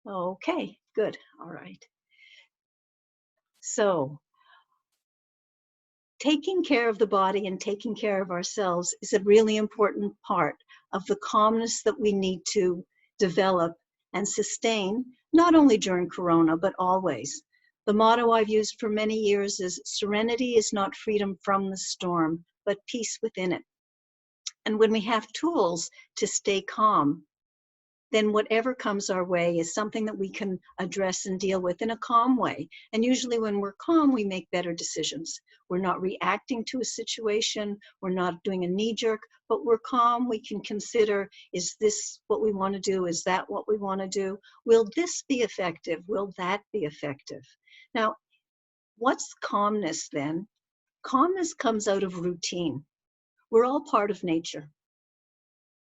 Okay, good. All right. So, taking care of the body and taking care of ourselves is a really important part of the calmness that we need to develop and sustain, not only during Corona, but always. The motto I've used for many years is serenity is not freedom from the storm, but peace within it. And when we have tools to stay calm, then whatever comes our way is something that we can address and deal with in a calm way. And usually when we're calm, we make better decisions. We're not reacting to a situation, we're not doing a knee jerk, but we're calm. We can consider, is this what we want to do? Is that what we want to do? Will this be effective? Will that be effective? Now, what's calmness then? Calmness comes out of routine. We're all part of nature.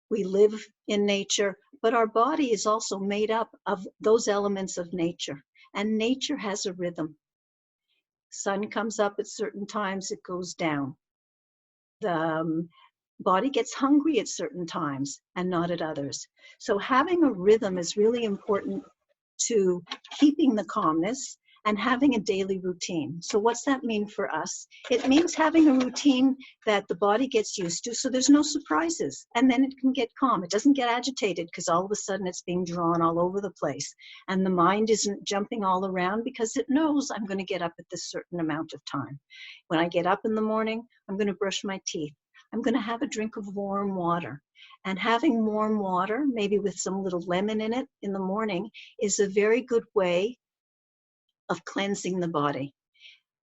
We live in nature, but our body is also made up of those elements of nature. And nature has a rhythm. Sun comes up at certain times, it goes down. The body gets hungry at certain times and not at others. So having a rhythm is really important to keeping the calmness and having a daily routine. So what's that mean for us? It means having a routine that the body gets used to, so there's no surprises, and then it can get calm. It doesn't get agitated because all of a sudden it's being drawn all over the place, and the mind isn't jumping all around because it knows I'm going to get up at this certain amount of time. When I get up in the morning, I'm going to brush my teeth. I'm going to have a drink of warm water. And having warm water, maybe with some little lemon in it in the morning, is a very good way of cleansing the body.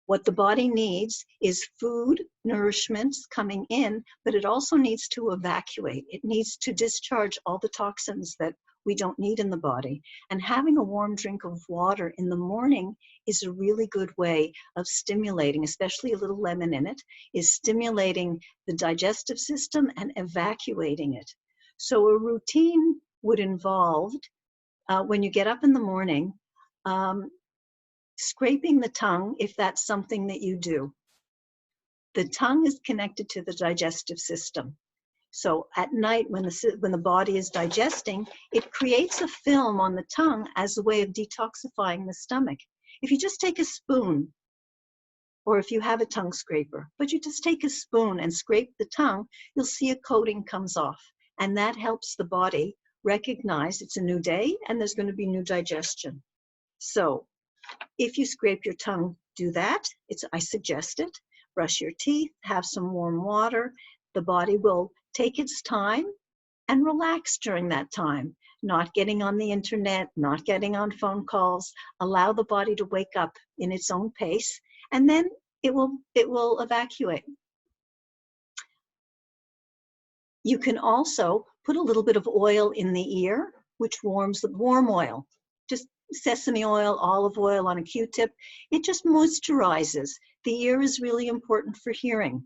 What the body needs is food, nourishments coming in, but it also needs to evacuate. It needs to discharge all the toxins that we don't need in the body. And having a warm drink of water in the morning is a really good way of stimulating, especially a little lemon in it, is stimulating the digestive system and evacuating it. So a routine would involve, when you get up in the morning, scraping the tongue, if that's something that you do. The tongue is connected to the digestive system. So at night, when the body is digesting, it creates a film on the tongue as a way of detoxifying the stomach. If you just take a spoon, or if you have a tongue scraper, but you just take a spoon and scrape the tongue, you'll see a coating comes off. And that helps the body recognize it's a new day and there's going to be new digestion. So if you scrape your tongue, do that. I suggest it. Brush your teeth, have some warm water. The body will take its time and relax during that time, not getting on the internet, not getting on phone calls. Allow the body to wake up in its own pace, and then it will evacuate. You can also put a little bit of oil in the ear, which warms the warm oil. Just sesame oil, olive oil on a Q-tip. It just moisturizes. The ear is really important for hearing.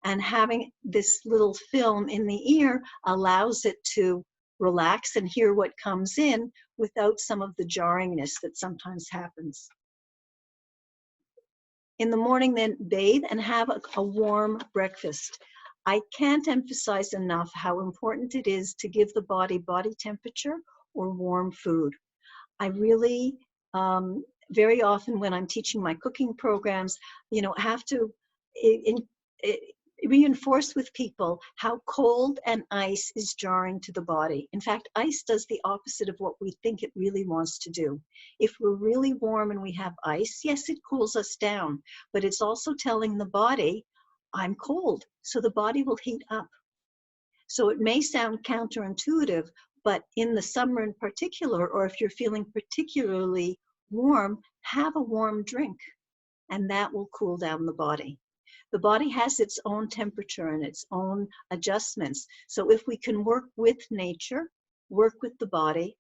And having this little film in the ear allows it to relax and hear what comes in without some of the jarringness that sometimes happens. In the morning, then bathe and have a warm breakfast. I can't emphasize enough how important it is to give the body temperature or warm food. I really, very often when I'm teaching my cooking programs, have to reinforce with people how cold and ice is jarring to the body. In fact, ice does the opposite of what we think it really wants to do. If we're really warm and we have ice, yes, it cools us down, but it's also telling the body, I'm cold, so the body will heat up. So it may sound counterintuitive, but in the summer in particular, or if you're feeling particularly warm, have a warm drink, and that will cool down the body. The body has its own temperature and its own adjustments. So if we can work with nature, work with the body,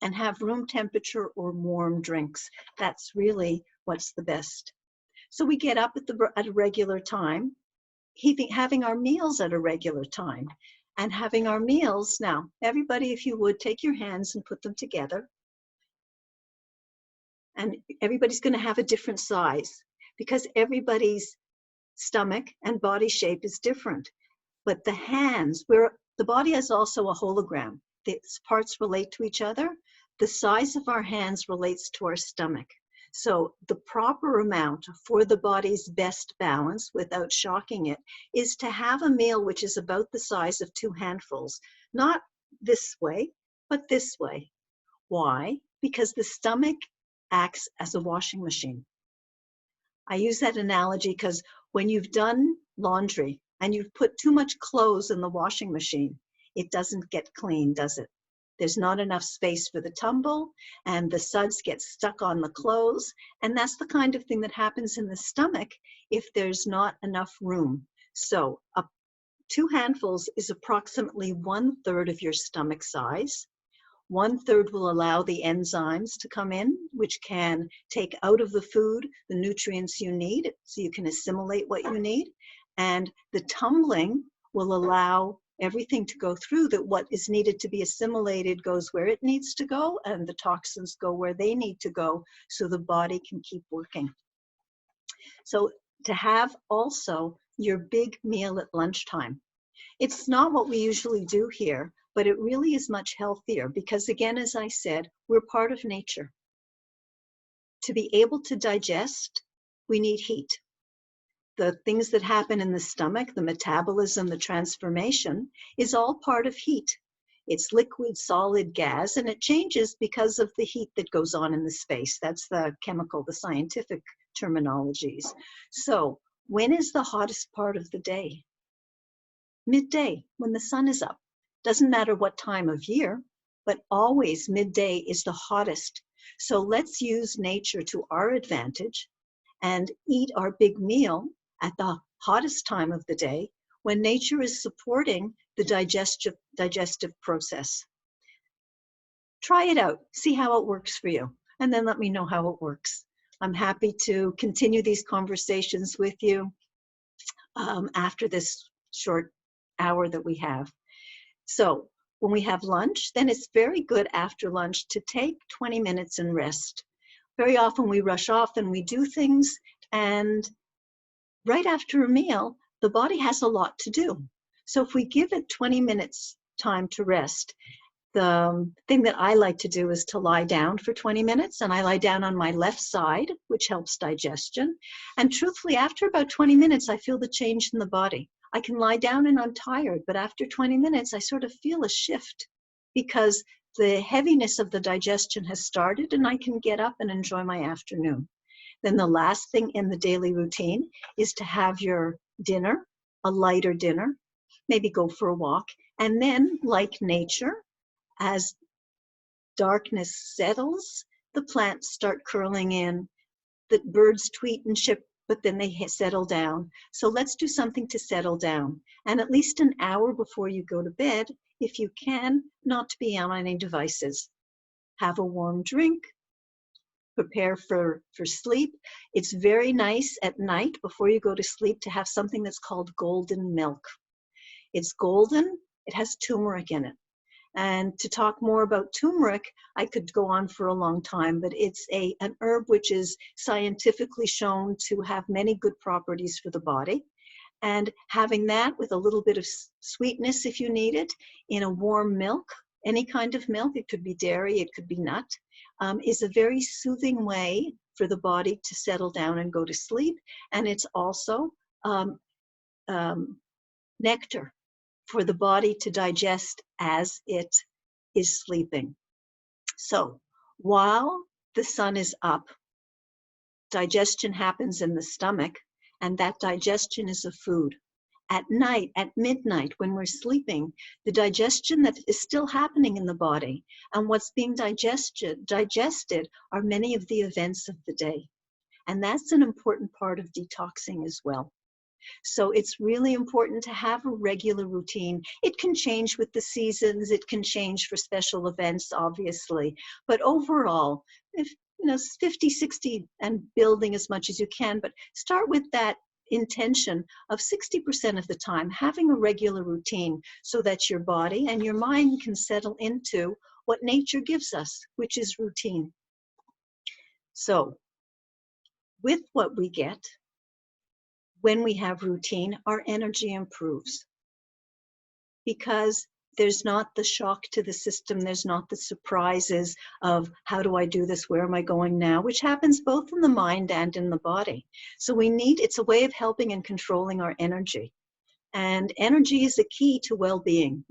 and have room temperature or warm drinks, that's really what's the best. So we get up at a regular time, having our meals at a regular time, and having our meals. Now, everybody, if you would, take your hands and put them together. And everybody's going to have a different size because everybody's stomach and body shape is different. But the hands, where the body is also a hologram, the parts relate to each other. the size of our hands relates to our stomach. So the proper amount for the body's best balance without shocking it is to have a meal which is about the size of 2 handfuls, not this way, but this way. Why? Because the stomach acts as a washing machine. I use that analogy because when you've done laundry and you've put too much clothes in the washing machine, it doesn't get clean, does it? There's not enough space for the tumble, and the suds get stuck on the clothes. And that's the kind of thing that happens in the stomach if there's not enough room. So 2 handfuls is approximately 1/3 of your stomach size. 1/3 will allow the enzymes to come in, which can take out of the food the nutrients you need so you can assimilate what you need. And the tumbling will allow everything to go through, that what is needed to be assimilated goes where it needs to go, and the toxins go where they need to go so the body can keep working. So to have also your big meal at lunchtime. It's not what we usually do here, but it really is much healthier because, again, as I said, we're part of nature. To be able to digest, we need heat. The things that happen in the stomach, the metabolism, the transformation, is all part of heat. It's liquid, solid, gas, and it changes because of the heat that goes on in the space. That's the chemical, the scientific terminologies. So when is the hottest part of the day? Midday, when the sun is up. Doesn't matter what time of year, but always midday is the hottest. So let's use nature to our advantage and eat our big meal at the hottest time of the day when nature is supporting the digestive process. Try it out, see how it works for you, and then let me know how it works. I'm happy to continue these conversations with you after this short hour that we have. So when we have lunch, then it's very good after lunch to take 20 minutes and rest. Very often we rush off and we do things, and right after a meal, the body has a lot to do. So if we give it 20 minutes time to rest, the thing that I like to do is to lie down for 20 minutes, and I lie down on my left side, which helps digestion. And truthfully, after about 20 minutes, I feel the change in the body. I can lie down and I'm tired, but after 20 minutes, I sort of feel a shift because the heaviness of the digestion has started and I can get up and enjoy my afternoon. Then the last thing in the daily routine is to have your dinner, a lighter dinner, maybe go for a walk, and then, like nature, as darkness settles, the plants start curling in, the birds tweet and chip, but then they settle down. So let's do something to settle down. And at least an hour before you go to bed, if you can, not to be on any devices. Have a warm drink, prepare for sleep. It's very nice at night before you go to sleep to have something that's called golden milk. It's golden, it has turmeric in it. And to talk more about turmeric, I could go on for a long time, but it's an herb which is scientifically shown to have many good properties for the body. And having that with a little bit of sweetness if you need it, in a warm milk, any kind of milk, it could be dairy, it could be nut, is a very soothing way for the body to settle down and go to sleep. And it's also nectar for the body to digest as it is sleeping. So while the sun is up, digestion happens in the stomach, and that digestion is a food. At night, at midnight, when we're sleeping, the digestion that is still happening in the body, and what's being digested are many of the events of the day. And that's an important part of detoxing as well. So it's really important to have a regular routine. It can change with the seasons, it can change for special events, obviously. But overall, if 50, 60, and building as much as you can, but start with that intention of 60% of the time having a regular routine so that your body and your mind can settle into what nature gives us, which is routine. So with what we get, when we have routine, our energy improves because There's not the shock to the system. There's not the surprises of how do I do this? Where am I going now? Which happens both in the mind and in the body. So it's a way of helping and controlling our energy. And energy is a key to well-being.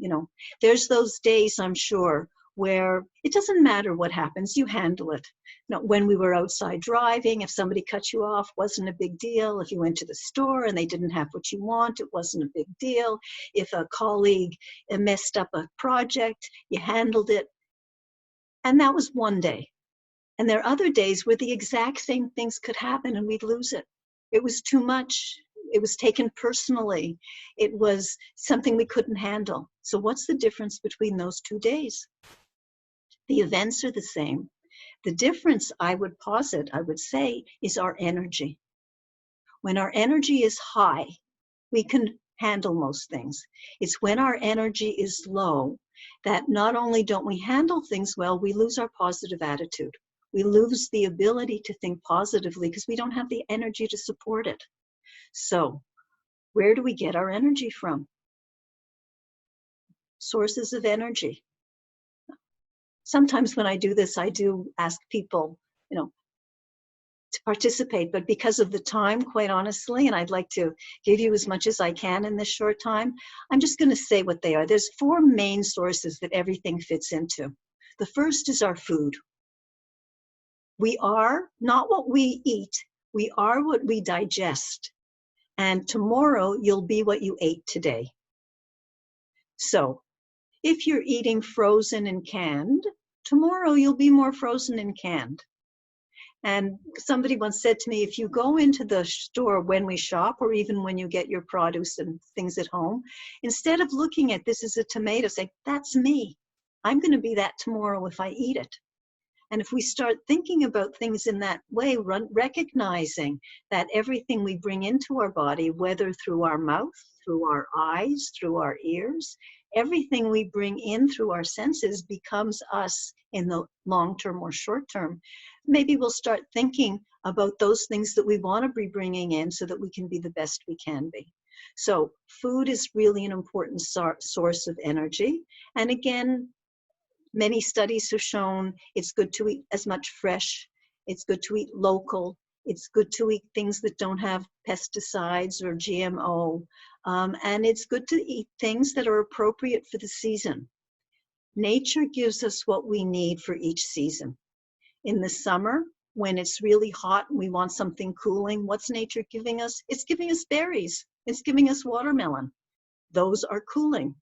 There's those days, I'm sure, where it doesn't matter what happens, you handle it. When we were outside driving, if somebody cut you off, wasn't a big deal. If you went to the store and they didn't have what you want, it wasn't a big deal. If a colleague messed up a project, you handled it. And that was one day. And there are other days where the exact same things could happen and we'd lose it. It was too much. It was taken personally. It was something we couldn't handle. So what's the difference between those 2 days? The events are the same. The difference, I would say, is our energy. When our energy is high, we can handle most things. It's when our energy is low that not only don't we handle things well, we lose our positive attitude. We lose the ability to think positively because we don't have the energy to support it. So, where do we get our energy from? Sources of energy. Sometimes when I do this, I do ask people, to participate, but because of the time, quite honestly, and I'd like to give you as much as I can in this short time, I'm just going to say what they are. There's 4 main sources that everything fits into. The first is our food. We are not what we eat, we are what we digest. And tomorrow you'll be what you ate today. So if you're eating frozen and canned, tomorrow you'll be more frozen and canned. And somebody once said to me, if you go into the store when we shop, or even when you get your produce and things at home, instead of looking at this as a tomato, say, that's me. I'm going to be that tomorrow if I eat it. And if we start thinking about things in that way, recognizing that everything we bring into our body, whether through our mouth, through our eyes, through our ears, everything we bring in through our senses becomes us in the long term or short term. Maybe we'll start thinking about those things that we want to be bringing in so that we can be the best we can be. So food is really an important source of energy. And again, many studies have shown it's good to eat as much fresh, it's good to eat local, it's good to eat things that don't have pesticides or GMO, and it's good to eat things that are appropriate for the season. Nature gives us what we need for each season. In the summer, when it's really hot and we want something cooling, what's nature giving us? It's giving us berries. It's giving us watermelon. Those are cooling.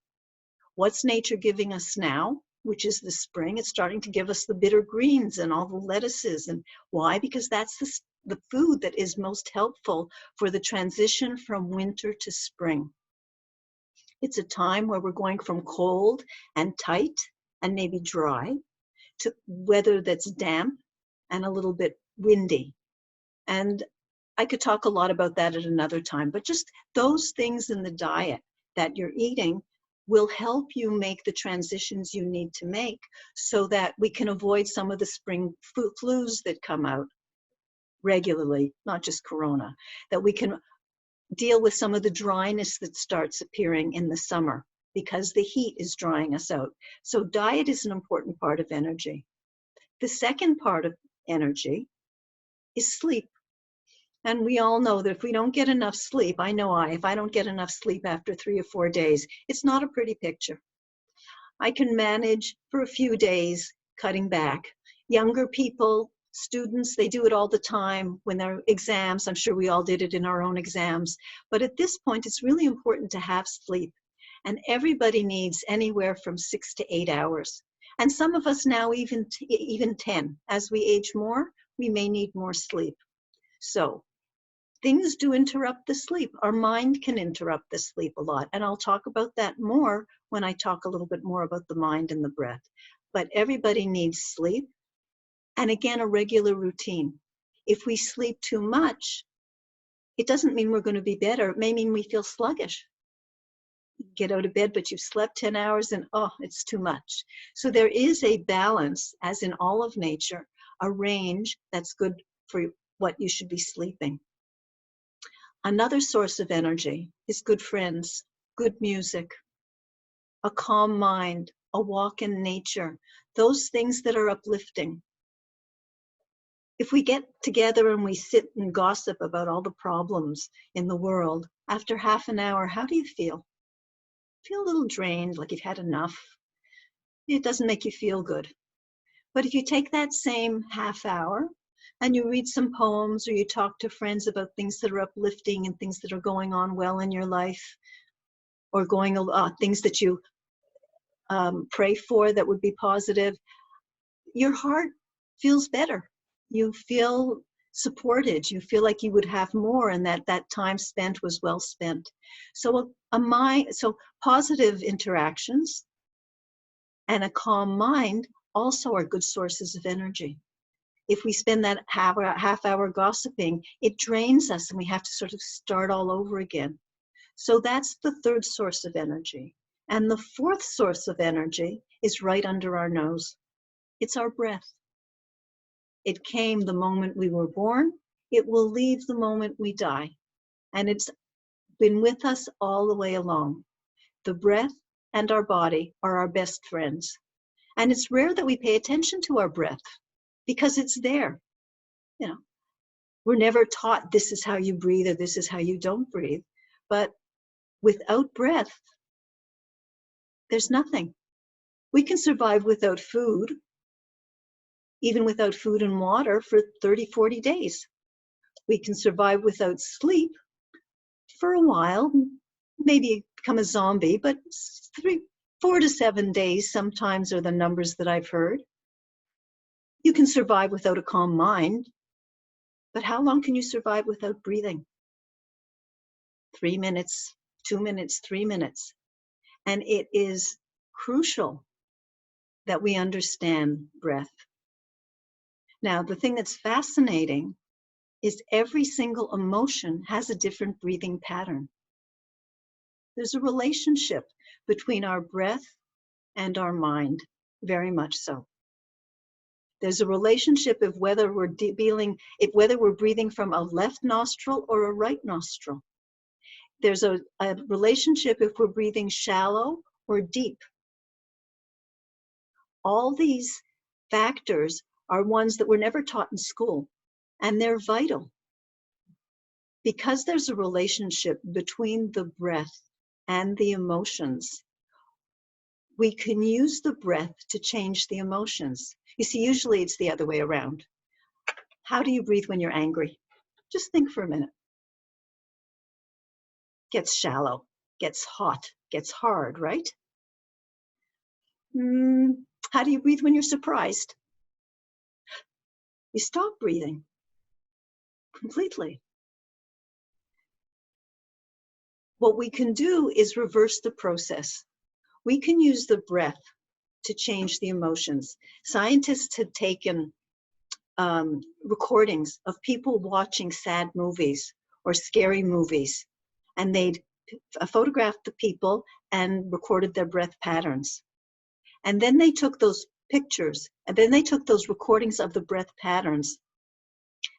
What's nature giving us now? Which is the spring. It's starting to give us the bitter greens and all the lettuces. And why? Because that's the food that is most helpful for the transition from winter to spring. It's a time where we're going from cold and tight and maybe dry to weather that's damp and a little bit windy. And I could talk a lot about that at another time, but just those things in the diet that you're eating will help you make the transitions you need to make so that we can avoid some of the spring flus that come out regularly, not just corona, that we can deal with some of the dryness that starts appearing in the summer because the heat is drying us out. So diet is an important part of energy. The second part of energy is sleep. And we all know that if we don't get enough sleep, if I don't get enough sleep after 3 or 4 days, it's not a pretty picture. I can manage for a few days cutting back. Younger people, students, they do it all the time when they're exams. I'm sure we all did it in our own exams. But at this point, it's really important to have sleep. And everybody needs anywhere from 6 to 8 hours. And some of us now even 10. As we age more, we may need more sleep. So things do interrupt the sleep. Our mind can interrupt the sleep a lot. And I'll talk about that more when I talk a little bit more about the mind and the breath. But everybody needs sleep. And again, a regular routine. If we sleep too much, it doesn't mean we're going to be better. It may mean we feel sluggish. Get out of bed, but you've slept 10 hours and it's too much. So there is a balance, as in all of nature, a range that's good for what you should be sleeping. Another source of energy is good friends, good music, a calm mind, a walk in nature, those things that are uplifting. If we get together and we sit and gossip about all the problems in the world, after half an hour, how do you feel? Feel a little drained, like you've had enough. It doesn't make you feel good. But if you take that same half hour and you read some poems or you talk to friends about things that are uplifting and things that are going on well in your life, or things that you pray for that would be positive, your heart feels better. You feel supported. You feel like you would have more, and that time spent was well spent. So so positive interactions and a calm mind also are good sources of energy. If we spend that half hour gossiping, it drains us and we have to sort of start all over again. So that's the third source of energy. And the fourth source of energy is right under our nose. It's our breath. It came the moment we were born. It will leave the moment we die. And it's been with us all the way along. The breath and our body are our best friends. And it's rare that we pay attention to our breath because it's there. You know, we're never taught this is how you breathe or this is how you don't breathe. But without breath, there's nothing. We can survive without food, even without food and water, for 30, 40 days. We can survive without sleep for a while, maybe become a zombie, but 4 to 7 days sometimes are the numbers that I've heard. You can survive without a calm mind, but how long can you survive without breathing? 3 minutes, 2 minutes, 3 minutes. And it is crucial that we understand breath. Now, the thing that's fascinating is every single emotion has a different breathing pattern. There's a relationship between our breath and our mind, very much so. There's a relationship of whether we're breathing from a left nostril or a right nostril. There's a relationship if we're breathing shallow or deep. All these factors are ones that were never taught in school, and they're vital. Because there's a relationship between the breath and the emotions, we can use the breath to change the emotions. You see, usually it's the other way around. How do you breathe when you're angry? Just think for a minute. Gets shallow, gets hot, gets hard, right? How do you breathe when you're surprised? You stop breathing completely. What we can do is reverse the process. We can use the breath to change the emotions. Scientists had taken recordings of people watching sad movies or scary movies, and they'd photographed the people and recorded their breath patterns. And then they took those pictures, and then they took those recordings of the breath patterns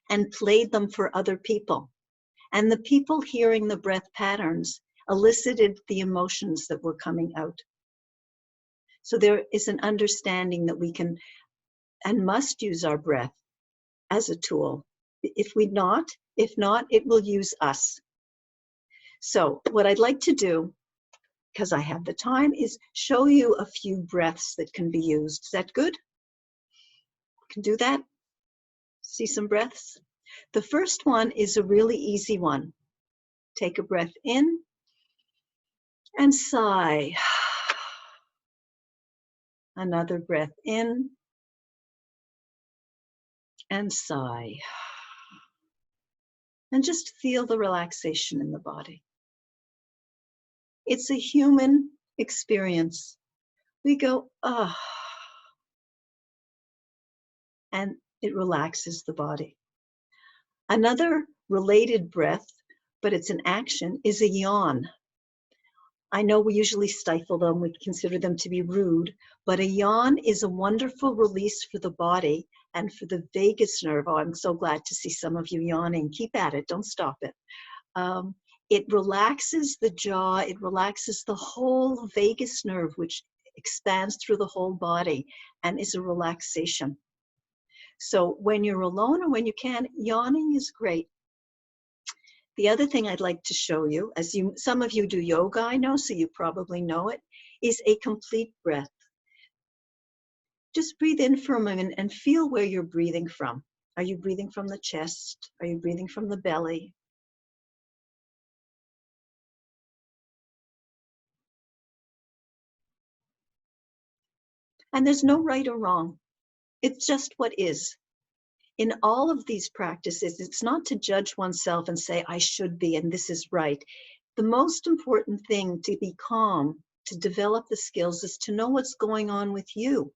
and played them for other people. And the people hearing the breath patterns elicited the emotions that were coming out. So there is an understanding that we can and must use our breath as a tool. If not, it will use us. So what I'd like to do, because I have the time, is show you a few breaths that can be used. Is that good? Can do that? See some breaths? The first one is a really easy one. Take a breath in and sigh. Another breath in and sigh. And just feel the relaxation in the body. It's a human experience. We go, ah, and it relaxes the body. Another related breath, but it's an action, is a yawn. I know we usually stifle them, we consider them to be rude, but a yawn is a wonderful release for the body and for the vagus nerve. Oh, I'm so glad to see some of you yawning. Keep at it, don't stop it. It relaxes the jaw, it relaxes the whole vagus nerve, which expands through the whole body and is a relaxation. So when you're alone or when you can, yawning is great. The other thing I'd like to show you, some of you do yoga, I know, so you probably know it, is a complete breath. Just breathe in for a moment and feel where you're breathing from. Are you breathing from the chest? Are you breathing from the belly? And there's no right or wrong. It's just what is. In all of these practices, it's not to judge oneself and say, I should be, and this is right. The most important thing to be calm, to develop the skills, is to know what's going on with you,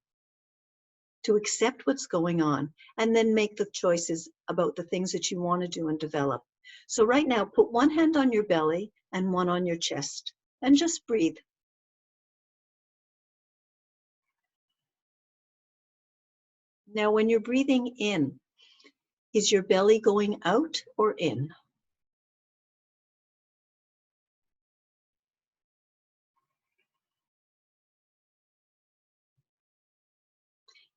to accept what's going on, and then make the choices about the things that you want to do and develop. So right now, put one hand on your belly and one on your chest, and just breathe. Now, when you're breathing in, is your belly going out or in?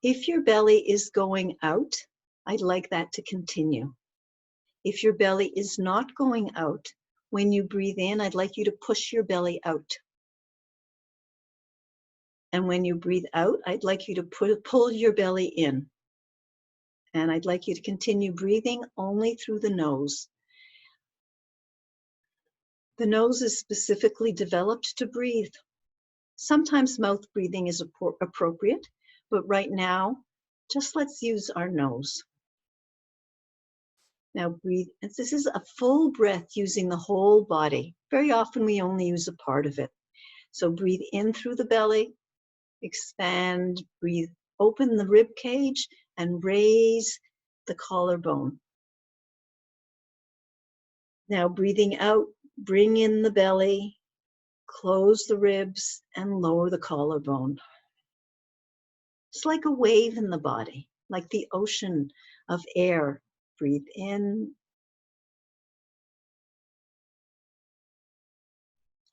If your belly is going out, I'd like that to continue. If your belly is not going out, when you breathe in, I'd like you to push your belly out. And when you breathe out, I'd like you to pull your belly in. And I'd like you to continue breathing only through the nose. The nose is specifically developed to breathe. Sometimes mouth breathing is appropriate, but right now, just let's use our nose. Now breathe. This is a full breath using the whole body. Very often we only use a part of it. So breathe in through the belly, expand, breathe, open the rib cage and raise the collarbone. Now breathing out, bring in the belly, close the ribs and lower the collarbone. It's like a wave in the body, like the ocean of air. Breathe in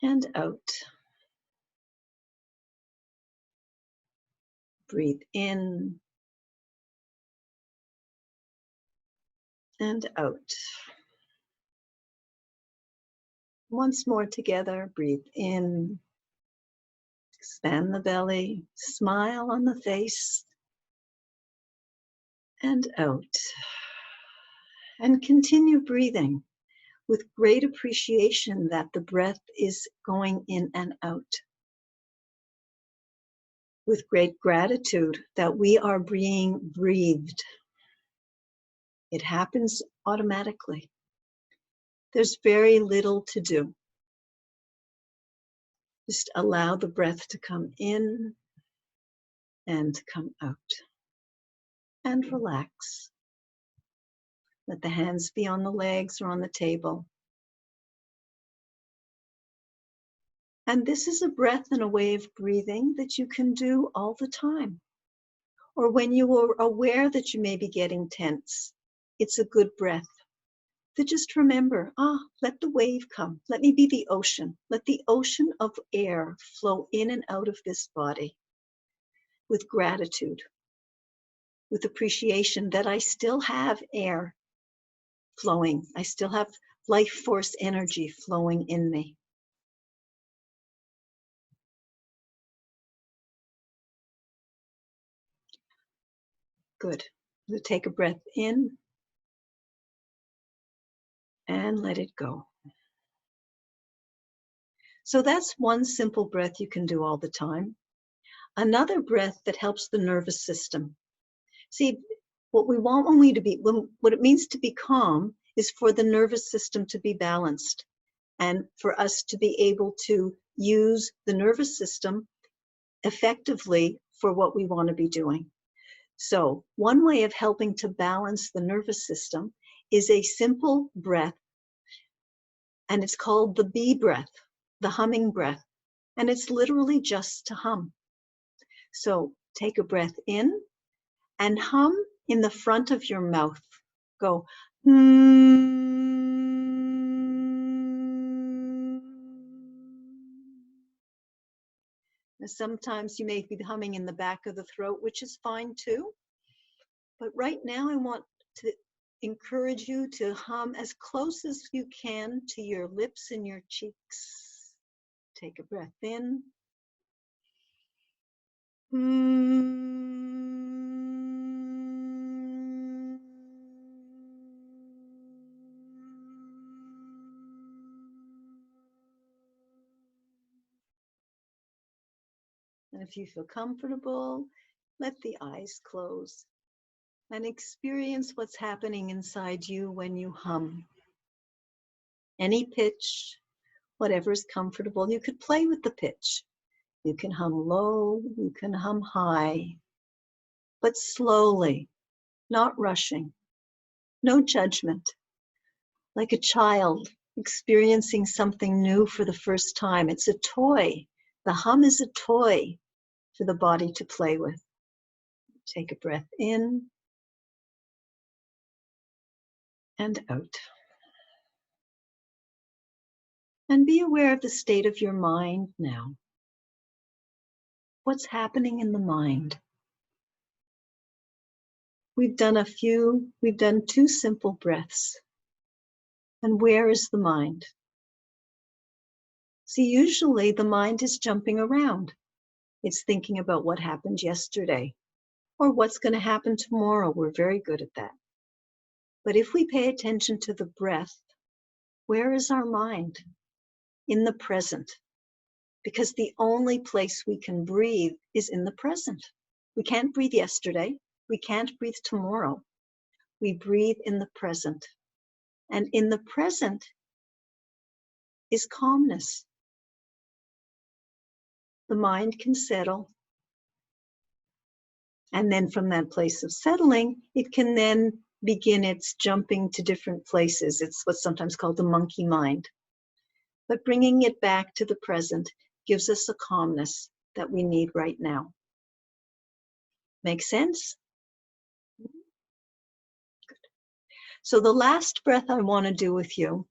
and out. Breathe in and out. Once more together, breathe in, expand the belly, smile on the face, and out. And continue breathing with great appreciation that the breath is going in and out. With great gratitude that we are being breathed. It happens automatically. There's very little to do. Just allow the breath to come in and come out. And relax. Let the hands be on the legs or on the table. And this is a breath and a way of breathing that you can do all the time. Or when you are aware that you may be getting tense, it's a good breath. To just remember, let the wave come. Let me be the ocean. Let the ocean of air flow in and out of this body with gratitude, with appreciation that I still have air flowing. I still have life force energy flowing in me. Good. We'll take a breath in and let it go. So that's one simple breath you can do all the time. Another breath that helps the nervous system. See, what we want what it means to be calm is for the nervous system to be balanced and for us to be able to use the nervous system effectively for what we want to be doing. So one way of helping to balance the nervous system is a simple breath, and it's called the bee breath, the humming breath, and it's literally just to hum. So take a breath in and hum in the front of your mouth. Go, Sometimes you may be humming in the back of the throat, which is fine too. But right now I want to encourage you to hum as close as you can to your lips and your cheeks. Take a breath in. And if you feel comfortable, let the eyes close and experience what's happening inside you when you hum. Any pitch, whatever's comfortable. You could play with the pitch. You can hum low, you can hum high, but slowly, not rushing, no judgment. Like a child experiencing something new for the first time. It's a toy. The hum is a toy for the body to play with. Take a breath in and out. And be aware of the state of your mind now. What's happening in the mind? We've done 2 simple breaths. And where is the mind? See, usually the mind is jumping around. It's thinking about what happened yesterday or what's going to happen tomorrow. We're very good at that. But if we pay attention to the breath, where is our mind? In the present. Because the only place we can breathe is in the present. We can't breathe yesterday. We can't breathe tomorrow. We breathe in the present. And in the present is calmness. The mind can settle. And then from that place of settling, it can then begin its jumping to different places. It's what's sometimes called the monkey mind. But bringing it back to the present gives us a calmness that we need right now. Make sense? Good. So the last breath I want to do with you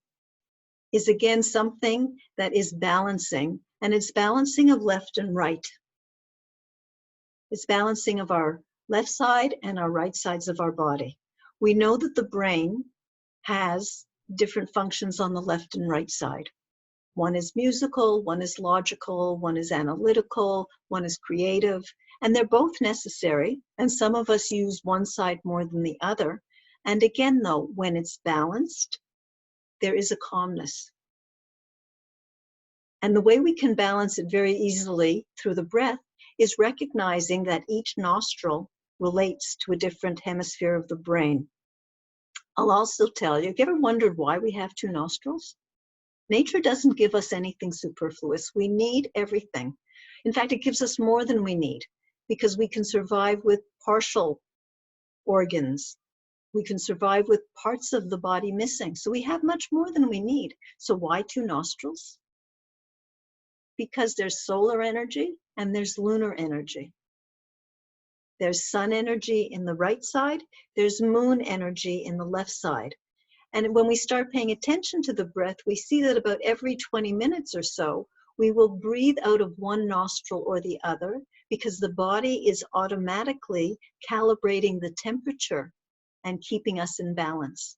is again something that is balancing, and it's balancing of left and right. It's balancing of our left side and our right sides of our body. We know that the brain has different functions on the left and right side. One is musical, one is logical, one is analytical, one is creative, and they're both necessary. And some of us use one side more than the other. And again, though, when it's balanced, there is a calmness. And the way we can balance it very easily through the breath is recognizing that each nostril relates to a different hemisphere of the brain. I'll also tell you, have you ever wondered why we have 2 nostrils? Nature doesn't give us anything superfluous. We need everything. In fact, it gives us more than we need because we can survive with partial organs. We can survive with parts of the body missing. So we have much more than we need. So why 2 nostrils? Because there's solar energy and there's lunar energy. There's sun energy in the right side. There's moon energy in the left side. And when we start paying attention to the breath, we see that about every 20 minutes or so, we will breathe out of one nostril or the other because the body is automatically calibrating the temperature and keeping us in balance.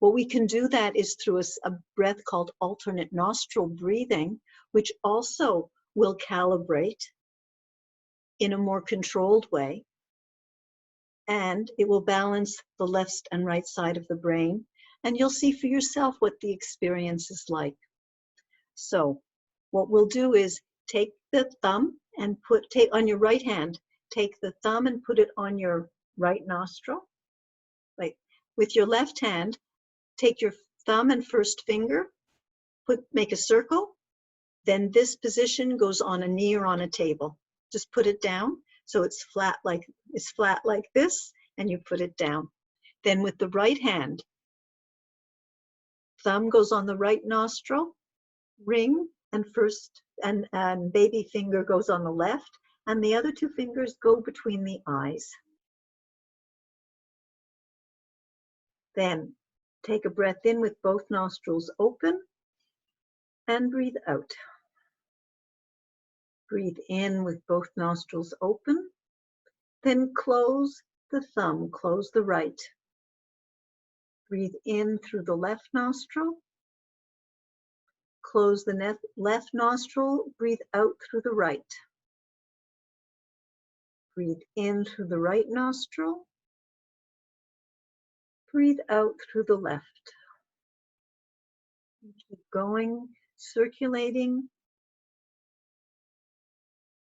Well, we can do that is through a breath called alternate nostril breathing, which also will calibrate in a more controlled way. And it will balance the left and right side of the brain. And you'll see for yourself what the experience is like. So what we'll do is take the thumb and take on your right hand, take the thumb and put it on your right nostril. Like with your left hand, take your thumb and first finger, make a circle. Then this position goes on a knee or on a table. Just put it down so it's flat like this, and you put it down. Then with the right hand, thumb goes on the right nostril, ring and baby finger goes on the left, and the other 2 fingers go between the eyes. Then take a breath in with both nostrils open and breathe out. Breathe in with both nostrils open, then close the thumb, close the right. Breathe in through the left nostril, close the left nostril, breathe out through the right. Breathe in through the right nostril, breathe out through the left. Keep going, circulating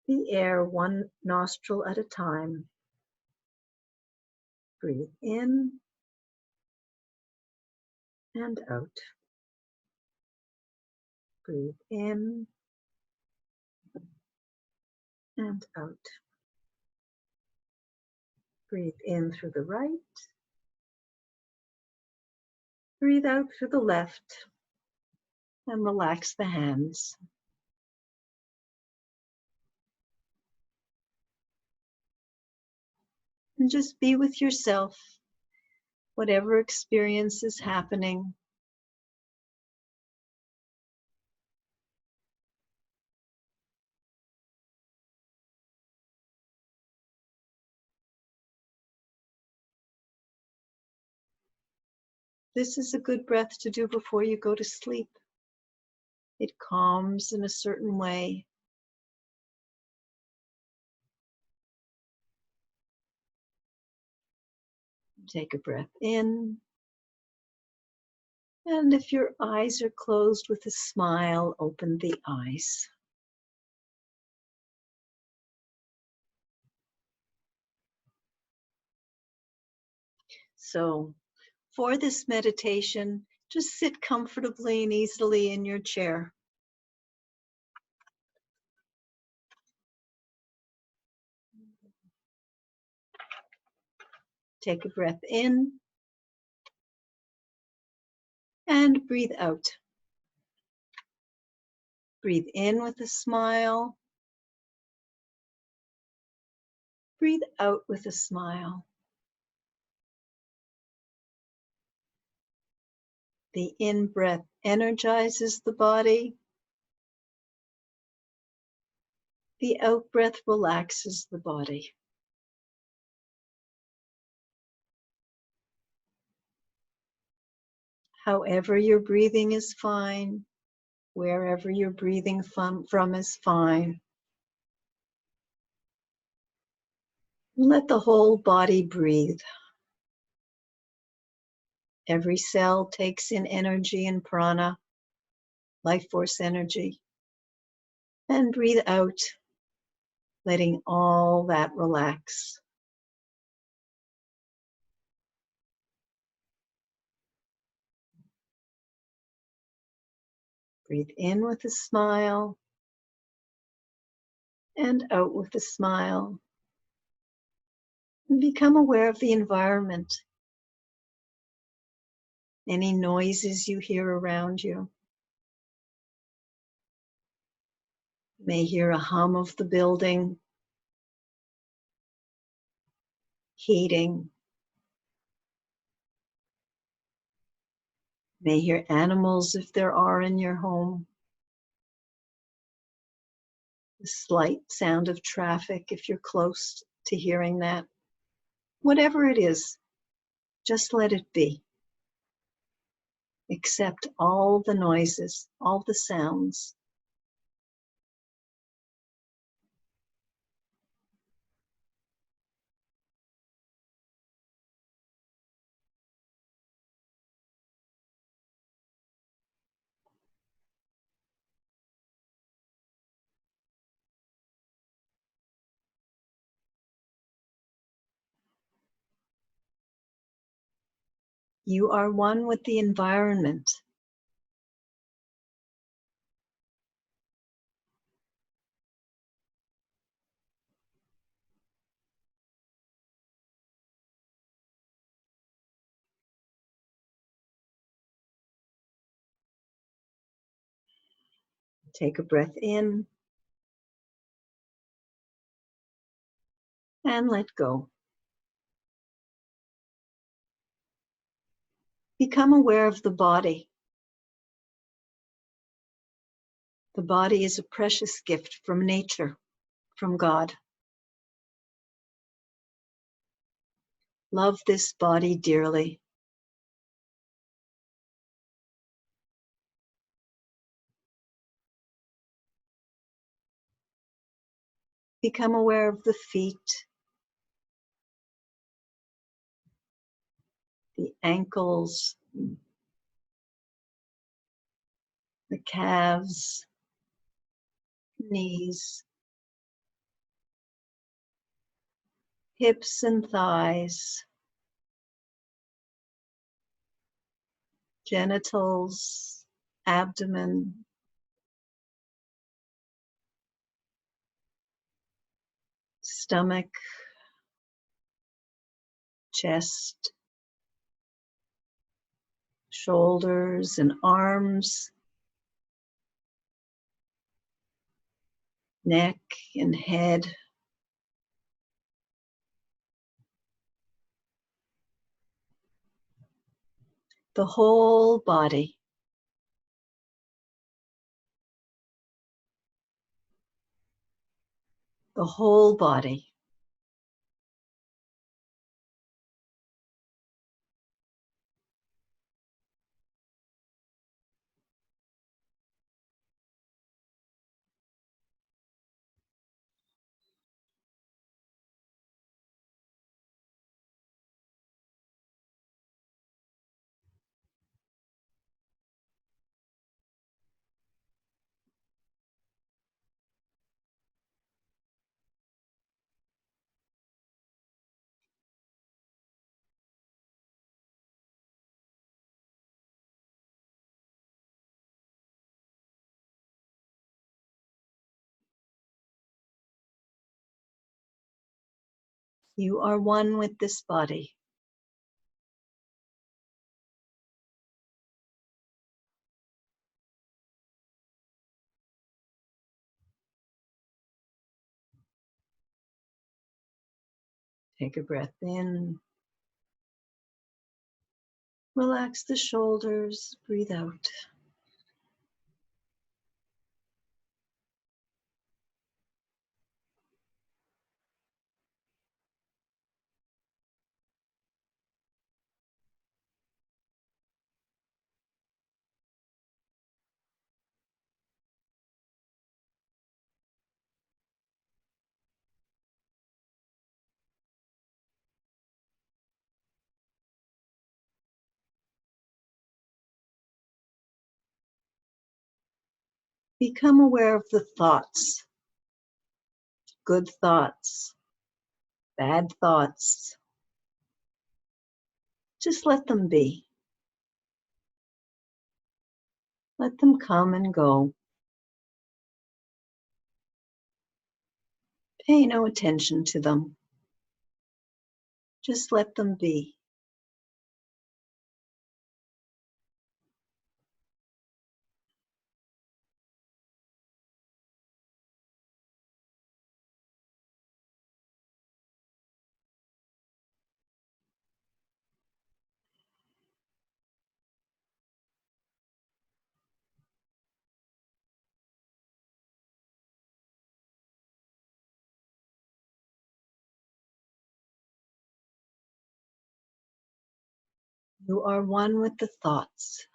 the air one nostril at a time. Breathe in and out. Breathe in and out. Breathe in through the right. Breathe out through the left and relax the hands. And just be with yourself, whatever experience is happening. This is a good breath to do before you go to sleep. It calms in a certain way. Take a breath in. And if your eyes are closed with a smile, open the eyes. So, for this meditation, just sit comfortably and easily in your chair. Take a breath in and breathe out. Breathe in with a smile. Breathe out with a smile. The in-breath energizes the body. The out-breath relaxes the body. However you're breathing is fine. Wherever you're breathing from is fine. Let the whole body breathe. Every cell takes in energy and prana, life force energy, and breathe out, letting all that relax. Breathe in with a smile and out with a smile. And become aware of the environment. Any noises you hear around you. You may hear a hum of the building, heating. You may hear animals if there are in your home. The slight sound of traffic if you're close to hearing that. Whatever it is, just let it be. Accept all the noises, all the sounds. You are one with the environment. Take a breath in and let go. Become aware of the body. The body is a precious gift from nature, from God. Love this body dearly. Become aware of the feet, the ankles, the calves, knees, hips and thighs, genitals, abdomen, stomach, chest, shoulders and arms, neck and head. The whole body. The whole body. You are one with this body. Take a breath in. Relax the shoulders. Breathe out. Become aware of the thoughts. Good thoughts, bad thoughts. Just let them be. Let them come and go. Pay no attention to them. Just let them be. You are one with the thoughts.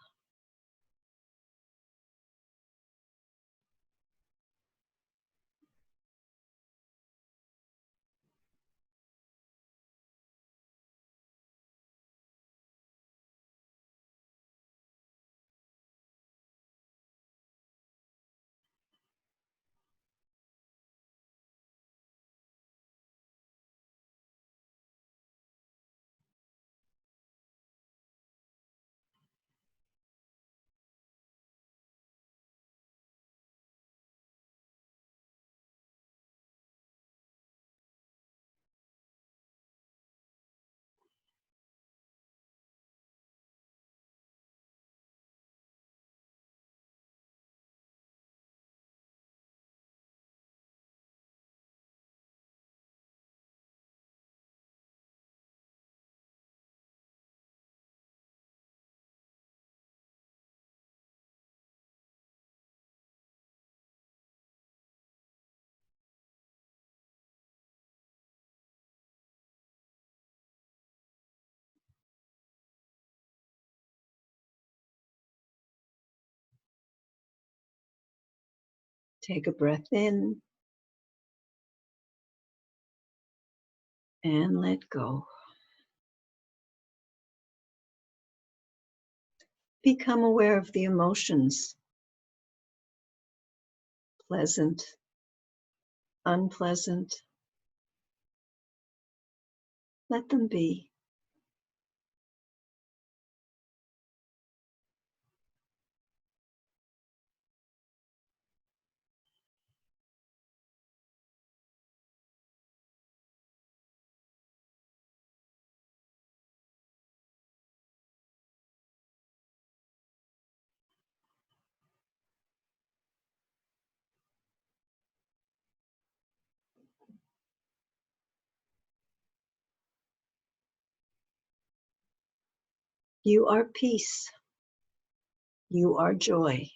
Take a breath in and let go. Become aware of the emotions, pleasant, unpleasant. Let them be. You are peace. You are joy.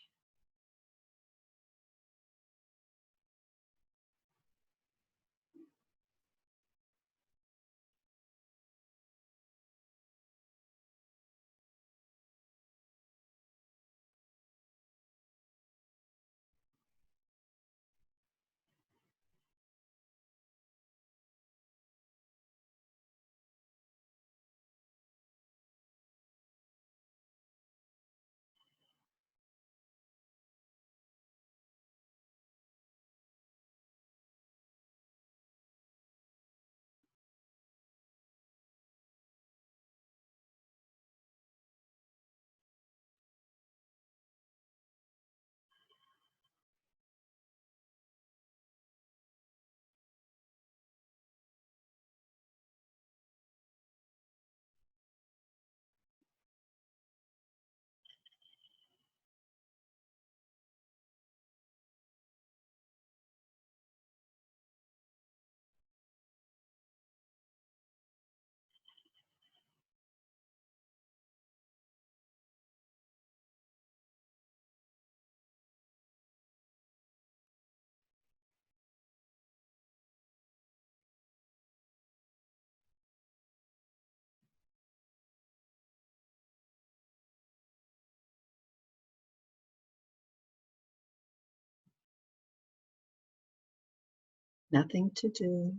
Nothing to do,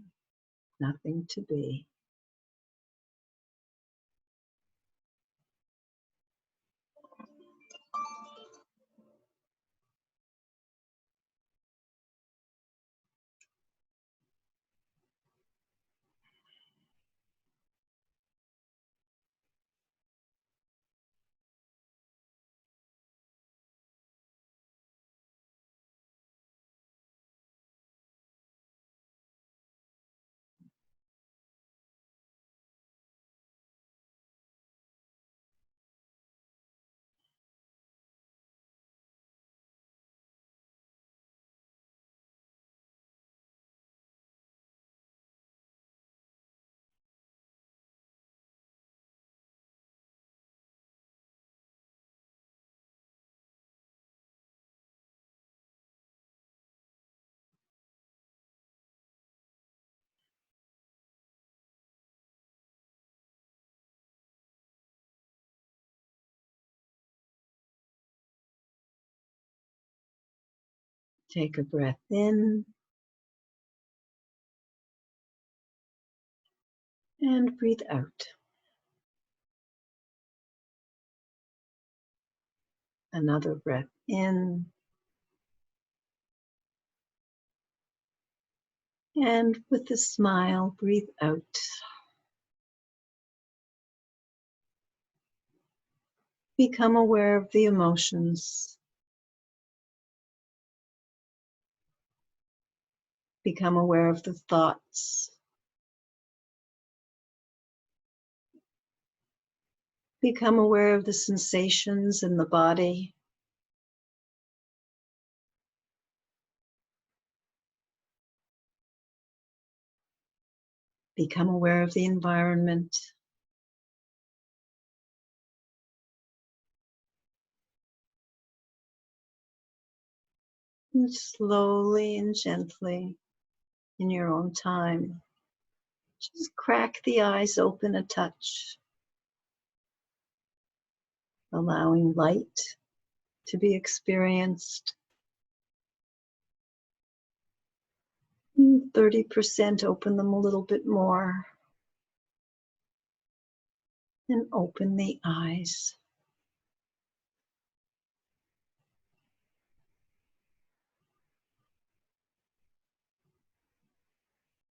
nothing to be. Take a breath in and breathe out. Another breath in and with a smile, breathe out. Become aware of the emotions. Become aware of the thoughts. Become aware of the sensations in the body. Become aware of the environment. And slowly and gently, in your own time, just crack the eyes open a touch, allowing light to be experienced, 30%, open them a little bit more. And open the eyes.